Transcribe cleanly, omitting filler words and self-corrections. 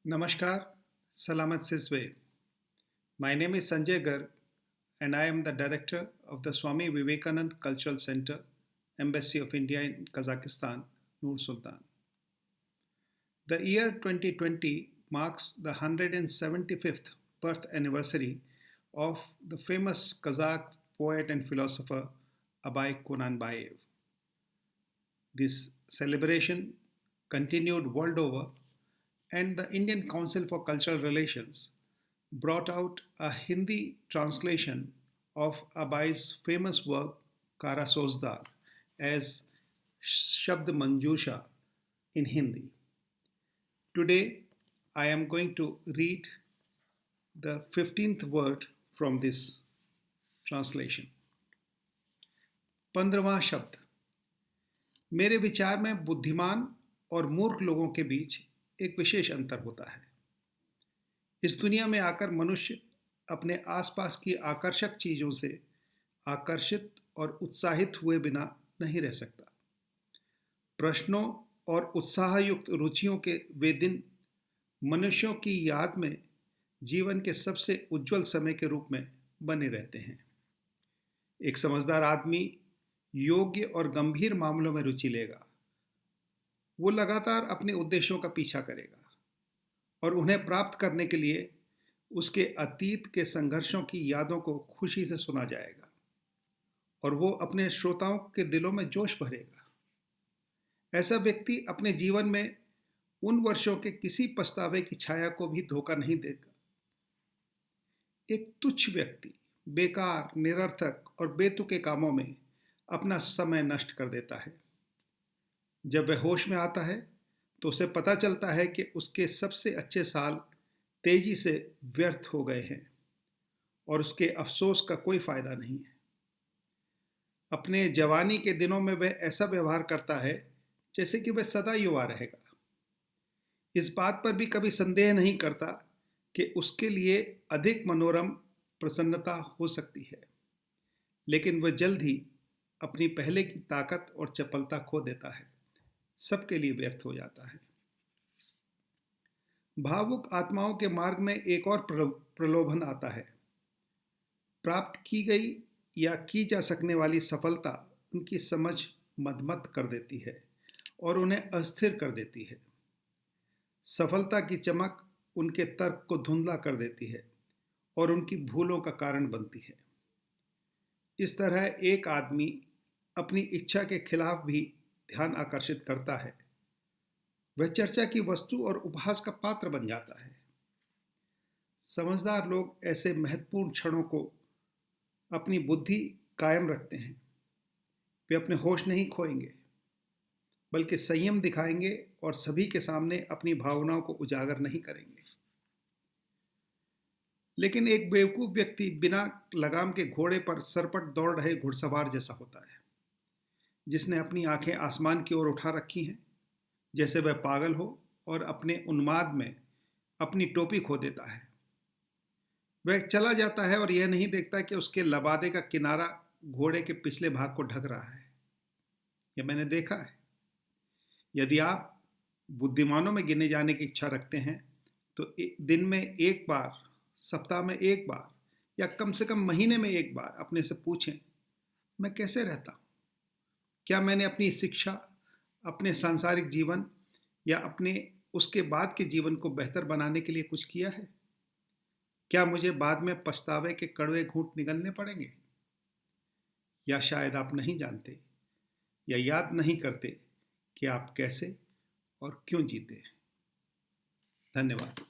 Namaskar, Salamat Sizwe. My name is Sanjay Garg and I am the director of the Swami Vivekanand Cultural Center, Embassy of India in Kazakhstan, Nur Sultan. The year 2020 marks the 175th birth anniversary of the famous Kazakh poet and philosopher Abay Kunanbayev. This celebration continued world over, and the Indian Council for Cultural Relations brought out a Hindi translation of Abay's famous work Kara Sozdar as Shabd Manjusha in Hindi. Today I am going to read the 15th word from this translation. 15वां शब्द. मेरे विचार में बुद्धिमान और मूर्ख लोगों के बीच एक विशेष अंतर होता है. इस दुनिया में आकर मनुष्य अपने आसपास की आकर्षक चीजों से आकर्षित और उत्साहित हुए बिना नहीं रह सकता. प्रश्नों और उत्साहयुक्त रुचियों के वे दिन मनुष्यों की याद में जीवन के सबसे उज्जवल समय के रूप में बने रहते हैं. एक समझदार आदमी योग्य और गंभीर मामलों में रुचि लेगा. वो लगातार अपने उद्देश्यों का पीछा करेगा और उन्हें प्राप्त करने के लिए उसके अतीत के संघर्षों की यादों को खुशी से सुना जाएगा और वो अपने श्रोताओं के दिलों में जोश भरेगा. ऐसा व्यक्ति अपने जीवन में उन वर्षों के किसी पछतावे की छाया को भी धोखा नहीं देगा. एक तुच्छ व्यक्ति बेकार, निरर्थक और बेतुके कामों में अपना समय नष्ट कर देता है. जब वह होश में आता है तो उसे पता चलता है कि उसके सबसे अच्छे साल तेजी से व्यर्थ हो गए हैं और उसके अफसोस का कोई फायदा नहीं है. अपने जवानी के दिनों में वह ऐसा व्यवहार करता है जैसे कि वह सदा युवा रहेगा. इस बात पर भी कभी संदेह नहीं करता कि उसके लिए अधिक मनोरम प्रसन्नता हो सकती है, लेकिन वह जल्द ही अपनी पहले की ताकत और चपलता खो देता है. सबके लिए व्यर्थ हो जाता है. भावुक आत्माओं के मार्ग में एक और प्रलोभन आता है. प्राप्त की गई या की जा सकने वाली सफलता उनकी समझ मदमत कर देती है और उन्हें अस्थिर कर देती है. सफलता की चमक उनके तर्क को धुंधला कर देती है और उनकी भूलों का कारण बनती है. इस तरह एक आदमी अपनी इच्छा के खिलाफ भी ध्यान आकर्षित करता है. वह चर्चा की वस्तु और उपहास का पात्र बन जाता है. समझदार लोग ऐसे महत्वपूर्ण क्षणों को अपनी बुद्धि कायम रखते हैं. वे अपने होश नहीं खोएंगे, बल्कि संयम दिखाएंगे और सभी के सामने अपनी भावनाओं को उजागर नहीं करेंगे. लेकिन एक बेवकूफ व्यक्ति बिना लगाम के घोड़े पर सरपट दौड़ रहे घुड़सवार जैसा होता है, जिसने अपनी आंखें आसमान की ओर उठा रखी हैं, जैसे वह पागल हो और अपने उन्माद में अपनी टोपी खो देता है. वह चला जाता है और यह नहीं देखता कि उसके लबादे का किनारा घोड़े के पिछले भाग को ढक रहा है. यह मैंने देखा है. यदि आप बुद्धिमानों में गिने जाने की इच्छा रखते हैं तो दिन में एक बार, सप्ताह में एक बार या कम से कम महीने में एक बार अपने से पूछें, मैं कैसे रहता हूँ? क्या मैंने अपनी शिक्षा, अपने सांसारिक जीवन या अपने उसके बाद के जीवन को बेहतर बनाने के लिए कुछ किया है? क्या मुझे बाद में पछतावे के कड़वे घूंट निगलने पड़ेंगे? या शायद आप नहीं जानते या याद नहीं करते कि आप कैसे और क्यों जीते. धन्यवाद.